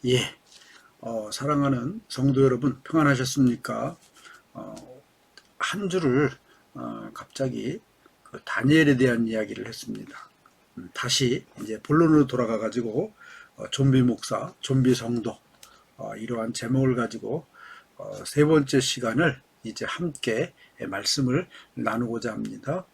예, 사랑하는 성도 여러분, 평안하셨습니까? 한 주를 갑자기 그 다니엘에 대한 이야기를 했습니다. 다시 이제 본론으로 돌아가 가지고 좀비 목사, 좀비 성도 이러한 제목을 가지고 세 번째 시간을 이제 함께 말씀을 나누고자 합니다.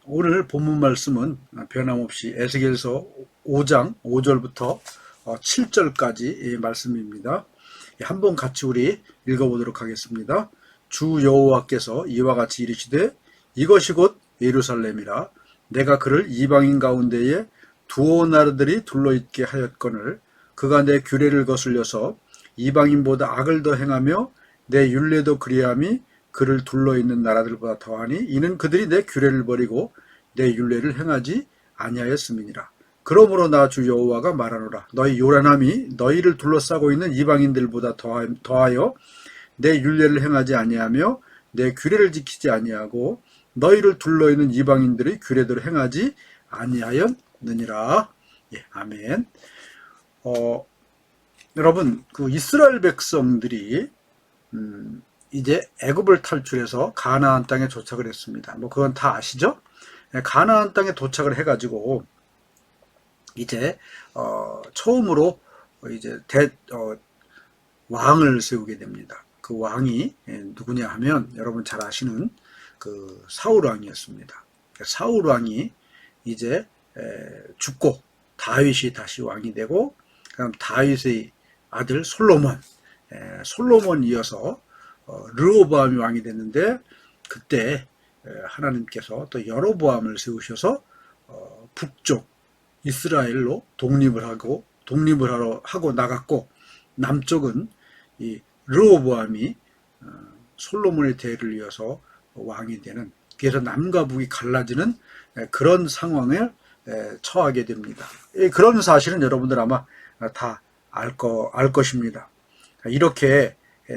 오늘 본문 말씀은 변함없이 에스겔서 5장 5절부터 7절까지 말씀입니다. 한번 같이 우리 읽어보도록 하겠습니다. 주 여호와께서 이와 같이 이르시되 이것이 곧 예루살렘이라 내가 그를 이방인 가운데에 두어 나라들이 둘러있게 하였거늘 그가 내 규례를 거슬려서 이방인보다 악을 더 행하며 내 율례도 그리함이 그를 둘러있는 나라들보다 더하니 이는 그들이 내 규례를 버리고 내 율례를 행하지 아니하였음이니라. 그러므로 나 주 여호와가 말하노라. 너희 요란함이 너희를 둘러싸고 있는 이방인들보다 더하여 내 율례를 행하지 아니하며 내 규례를 지키지 아니하고 너희를 둘러있는 이방인들의 규례대로 행하지 아니하였느니라. 예, 아멘. 여러분, 그 이스라엘 백성들이 이제 애굽을 탈출해서 가나안 땅에 도착을 했습니다. 뭐 그건 다 아시죠? 가나안 땅에 도착을 해가지고 이제 처음으로 이제 왕을 세우게 됩니다. 그 왕이 누구냐 하면 여러분 잘 아시는 그 사울 왕이었습니다. 사울 왕이 이제 죽고 다윗이 다시 왕이 되고 그다음 다윗의 아들 솔로몬 이어서 르호보암이 왕이 됐는데 그때 하나님께서 또 여로보암을 세우셔서 북쪽 이스라엘로 독립을 하고 나갔고 남쪽은 이 르호보암이 솔로몬의 대를 이어서 왕이 되는 그래서 남과 북이 갈라지는 그런 상황에 처하게 됩니다. 그런 사실은 여러분들 아마 다 알 것입니다. 이렇게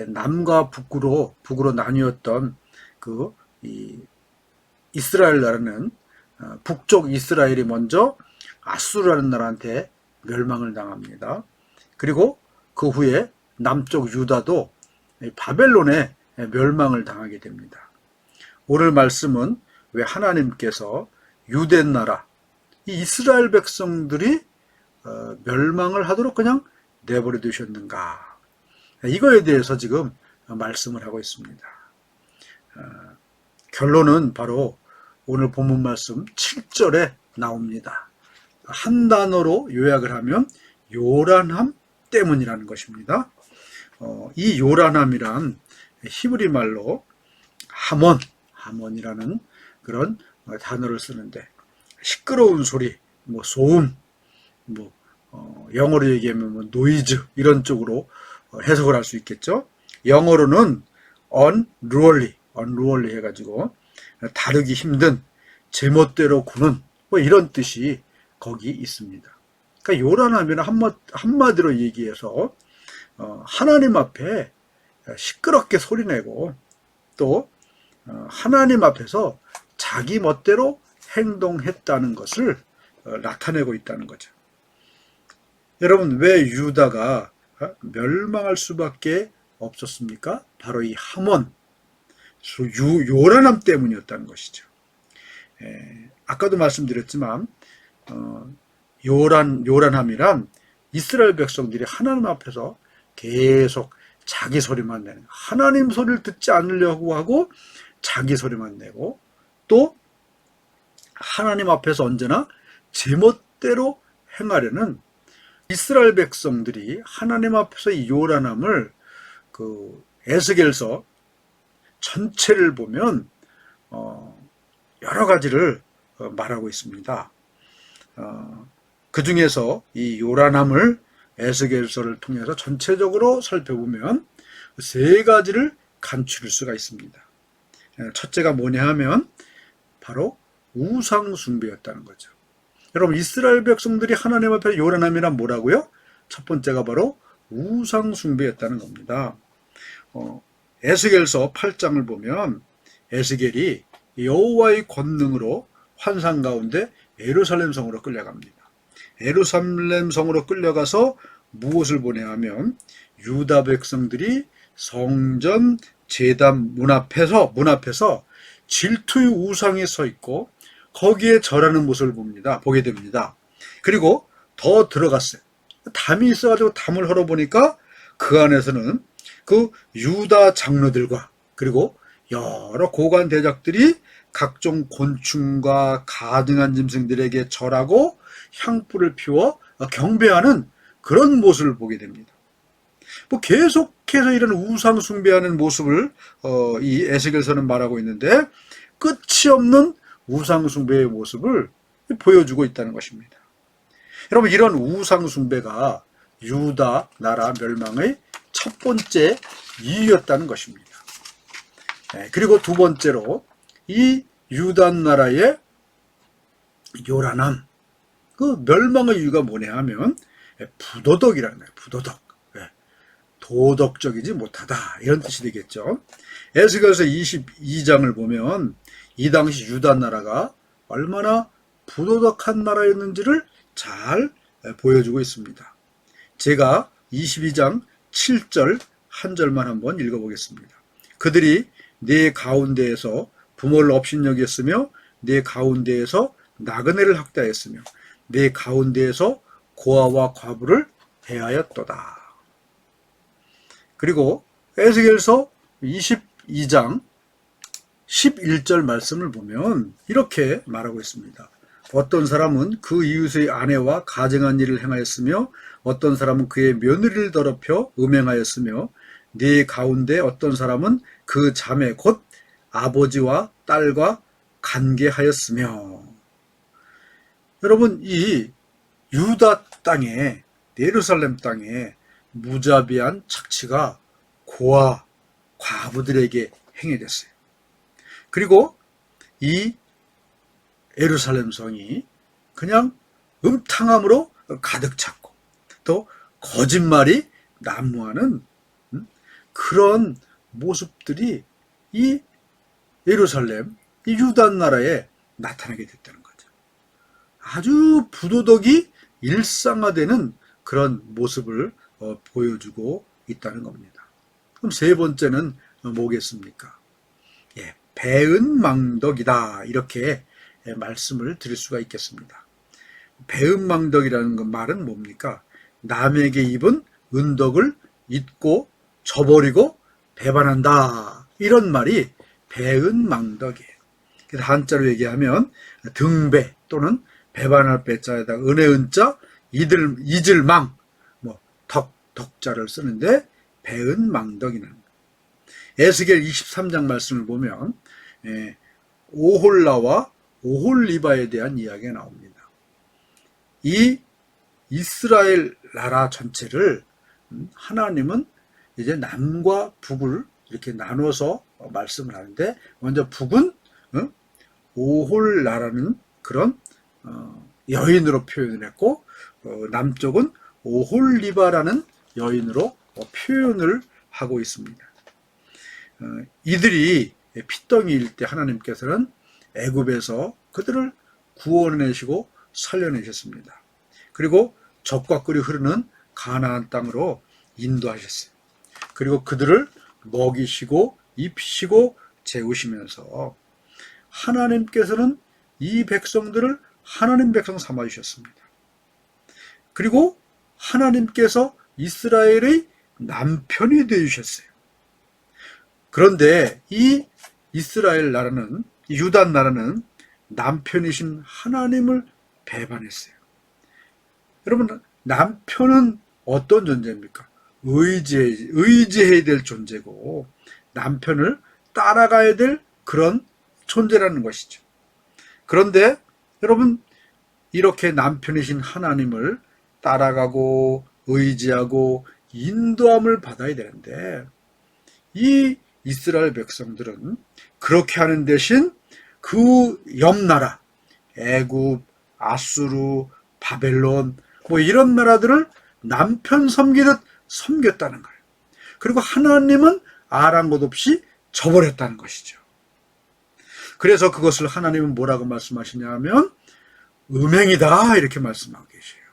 남과 북으로 나뉘었던 그 이스라엘 나라는 북쪽 이스라엘이 먼저 아수르라는 나라한테 멸망을 당합니다. 그리고 그 후에 남쪽 유다도 바벨론에 멸망을 당하게 됩니다. 오늘 말씀은 왜 하나님께서 유대 나라, 이 이스라엘 백성들이 멸망을 하도록 그냥 내버려 두셨는가? 이거에 대해서 지금 말씀을 하고 있습니다. 결론은 바로 오늘 본문 말씀 7절에 나옵니다. 한 단어로 요약을 하면 요란함 때문이라는 것입니다. 이 요란함이란 히브리 말로 하몬이라는 그런 단어를 쓰는데 시끄러운 소리, 뭐 소음, 뭐 영어로 얘기하면 뭐 노이즈 이런 쪽으로 해석을 할 수 있겠죠. 영어로는 unruly 해가지고 다루기 힘든 제멋대로 구는 뭐 이런 뜻이 거기 있습니다. 그러니까 요란하면 한마디로 얘기해서 하나님 앞에 시끄럽게 소리내고 또 하나님 앞에서 자기 멋대로 행동했다는 것을 나타내고 있다는 거죠. 여러분 왜 유다가 멸망할 수밖에 없었습니까? 바로 이 하몬, 요란함 때문이었다는 것이죠. 아까도 말씀드렸지만 요란함이란 이스라엘 백성들이 하나님 앞에서 계속 자기 소리만 내는, 하나님 소리를 듣지 않으려고 하고 자기 소리만 내고 또 하나님 앞에서 언제나 제멋대로 행하려는 이스라엘 백성들이 하나님 앞에서 이 요란함을 그 에스겔서 전체를 보면 여러 가지를 말하고 있습니다. 그 중에서 이 요란함을 에스겔서를 통해서 전체적으로 살펴보면 세 가지를 간추릴 수가 있습니다. 첫째가 뭐냐 하면 바로 우상 숭배였다는 거죠. 여러분 이스라엘 백성들이 하나님 앞에 요란함이란 뭐라고요? 첫 번째가 바로 우상 숭배였다는 겁니다. 에스겔서 8장을 보면 에스겔이 여호와의 권능으로 환상 가운데 예루살렘 성으로 끌려갑니다. 예루살렘 성으로 끌려가서 무엇을 보내하면 유다 백성들이 성전 제단 문 앞에서 질투의 우상에 서 있고 거기에 절하는 모습을 보게 됩니다. 그리고 더 들어갔어요. 담이 있어가지고 담을 헐어보니까 그 안에서는 그 유다 장로들과 그리고 여러 고관 대적들이 각종 곤충과 가증한 짐승들에게 절하고 향불을 피워 경배하는 그런 모습을 보게 됩니다. 뭐 계속해서 이런 우상 숭배하는 모습을 이 에스겔서는 말하고 있는데 끝이 없는 우상 숭배의 모습을 보여주고 있다는 것입니다. 여러분, 이런 우상 숭배가 유다 나라 멸망의 첫 번째 이유였다는 것입니다. 그리고 두 번째로 이 유다 나라의 요란함, 그 멸망의 이유가 뭐냐 하면 부도덕이라는 거예요. 부도덕. 도덕적이지 못하다, 이런 뜻이 되겠죠. 에스겔서 22장을 보면 이 당시 유다 나라가 얼마나 부도덕한 나라였는지를 잘 보여주고 있습니다. 제가 22장 7절 한 절만 한번 읽어보겠습니다. 그들이 네 가운데에서 부모를 업신여겼으며 네 가운데에서 나그네를 학대하였으며 네 가운데에서 고아와 과부를 해하였도다. 그리고 에스겔서 22장 11절 말씀을 보면 이렇게 말하고 있습니다. 어떤 사람은 그 이웃의 아내와 가증한 일을 행하였으며 어떤 사람은 그의 며느리를 더럽혀 음행하였으며 네 가운데 어떤 사람은 그 자매 곧 아버지와 딸과 간계하였으며. 여러분, 이 유다 땅에, 예루살렘 땅에 무자비한 착취가 고아, 과부들에게 행해졌어요. 그리고 이 예루살렘 성이 그냥 음탕함으로 가득 찼고 또 거짓말이 난무하는 그런 모습들이 이 예루살렘, 이 유다 나라에 나타나게 됐다는 거죠. 아주 부도덕이 일상화되는 그런 모습을 보여주고 있다는 겁니다. 그럼 세 번째는 뭐겠습니까? 배은망덕이다, 이렇게 말씀을 드릴 수가 있겠습니다. 배은망덕이라는 말은 뭡니까? 남에게 입은 은덕을 잊고 저버리고 배반한다, 이런 말이 배은망덕이에요. 그래서 한자로 얘기하면 등배 또는 배반할 배자에다 은혜 은자, 잊을 망, 덕자를 쓰는데 배은망덕이라는 거예요. 에스겔 23장 말씀을 보면 오홀라와 오홀리바에 대한 이야기가 나옵니다. 이 이스라엘 나라 전체를 하나님은 이제 남과 북을 이렇게 나눠서 말씀을 하는데, 먼저 북은 오홀라라는 그런 여인으로 표현을 했고, 남쪽은 오홀리바라는 여인으로 표현을 하고 있습니다. 이들이 핏덩이일 때 하나님께서는 애굽에서 그들을 구원해내시고 살려내셨습니다. 그리고 젖과 꿀이 흐르는 가나안 땅으로 인도하셨어요. 그리고 그들을 먹이시고 입히시고 재우시면서 하나님께서는 이 백성들을 하나님 백성 삼아주셨습니다. 그리고 하나님께서 이스라엘의 남편이 되어주셨어요. 그런데 이 이스라엘 나라는, 유다 나라는 남편이신 하나님을 배반했어요. 여러분, 남편은 어떤 존재입니까? 의지해야 될 존재고 남편을 따라가야 될 그런 존재라는 것이죠. 그런데 여러분, 이렇게 남편이신 하나님을 따라가고 의지하고 인도함을 받아야 되는데, 이 이스라엘 백성들은 그렇게 하는 대신 그 옆나라 애굽, 아수르, 바벨론 이런 나라들을 남편 섬기듯 섬겼다는 거예요. 그리고 하나님은 아랑 것 없이 저버렸다는 것이죠. 그래서 그것을 하나님은 뭐라고 말씀하시냐 하면 음행이다, 이렇게 말씀하고 계세요.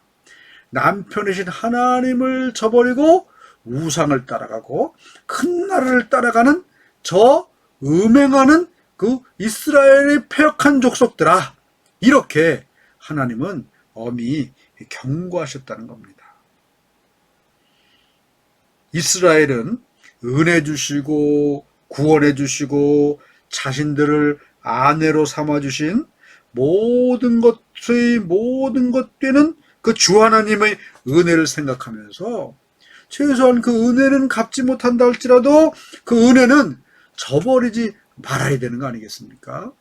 남편이신 하나님을 저버리고 우상을 따라가고 큰 나라를 따라가는 저 음행하는 그 이스라엘의 패역한 족속들아, 이렇게 하나님은 엄히 경고하셨다는 겁니다. 이스라엘은 은혜 주시고 구원해 주시고 자신들을 아내로 삼아 주신 모든 것의 모든 것 되는 그 주 하나님의 은혜를 생각하면서 최소한 그 은혜는 갚지 못한다 할지라도 그 은혜는 저버리지 말아야 되는 거 아니겠습니까?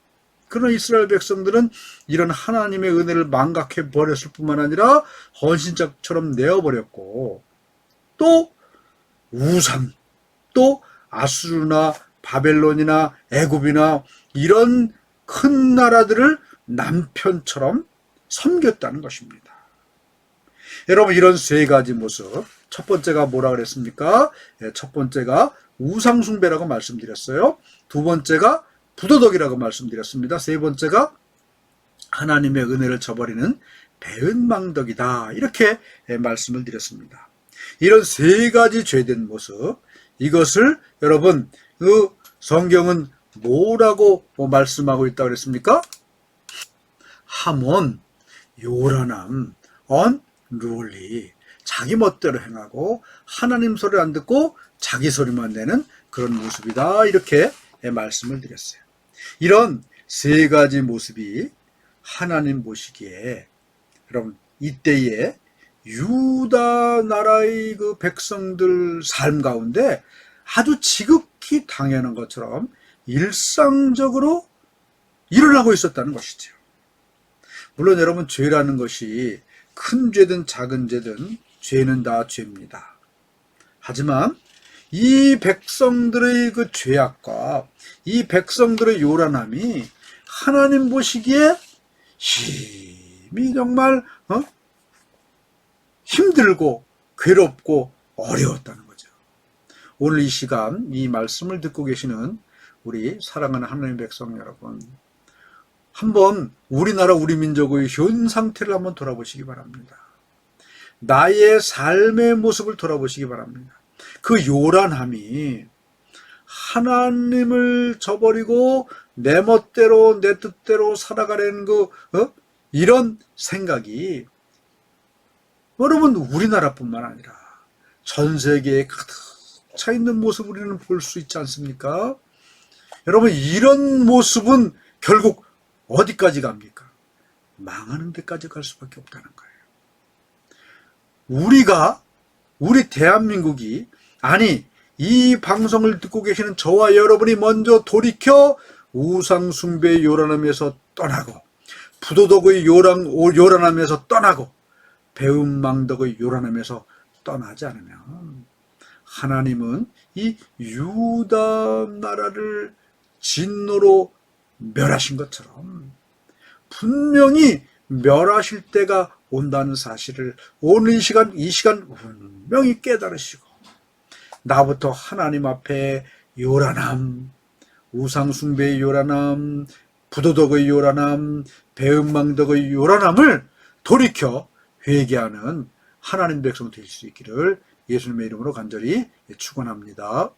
그러나 이스라엘 백성들은 이런 하나님의 은혜를 망각해 버렸을 뿐만 아니라 헌신짝처럼 내어버렸고, 또 우상, 또 아수르나 바벨론이나 애굽이나 이런 큰 나라들을 남편처럼 섬겼다는 것입니다. 여러분, 이런 세 가지 모습, 첫 번째가 뭐라 그랬습니까? 첫 번째가 우상숭배라고 말씀드렸어요. 두 번째가 부도덕이라고 말씀드렸습니다. 세 번째가 하나님의 은혜를 저버리는 배은망덕이다, 이렇게 말씀을 드렸습니다. 이런 세 가지 죄된 모습, 이것을 여러분 그 성경은 뭐라고 말씀하고 있다고 그랬습니까? 하몬, 요란함, 언루얼리, 자기 멋대로 행하고 하나님 소리를 안 듣고 자기 소리만 내는 그런 모습이다, 이렇게 말씀을 드렸어요. 이런 세 가지 모습이 하나님 보시기에 여러분 이때에 유다 나라의 그 백성들 삶 가운데 아주 지극히 당연한 것처럼 일상적으로 일어나고 있었다는 것이죠. 물론 여러분, 죄라는 것이 큰 죄든 작은 죄든 죄는 다 죄입니다. 하지만 이 백성들의 그 죄악과 이 백성들의 요란함이 하나님 보시기에 힘이 정말 힘들고 괴롭고 어려웠다는 거죠. 오늘 이 시간 이 말씀을 듣고 계시는 우리 사랑하는 하나님 백성 여러분, 한번 우리나라 우리 민족의 현 상태를 한번 돌아보시기 바랍니다. 나의 삶의 모습을 돌아보시기 바랍니다. 그 요란함이 하나님을 저버리고 내 멋대로 내 뜻대로 살아가려는 이런 생각이 여러분 우리나라뿐만 아니라 전 세계에 가득 차 있는 모습을 우리는 볼 수 있지 않습니까? 여러분, 이런 모습은 결국 어디까지 갑니까? 망하는 데까지 갈 수밖에 없다는 거예요. 우리 대한민국이, 아니 이 방송을 듣고 계시는 저와 여러분이 먼저 돌이켜 우상숭배의 요란함에서 떠나고 부도덕의 요란함에서 떠나고 배은망덕의 요란함에서 떠나지 않으면 하나님은 이 유다 나라를 진노로 멸하신 것처럼 분명히 멸하실 때가 온다는 사실을 오늘 이 시간 분명히 깨달으시고, 나부터 하나님 앞에 요란함, 우상숭배의 요란함, 부도덕의 요란함, 배은망덕의 요란함을 돌이켜 회개하는 하나님 백성 될 수 있기를 예수님의 이름으로 간절히 축원합니다.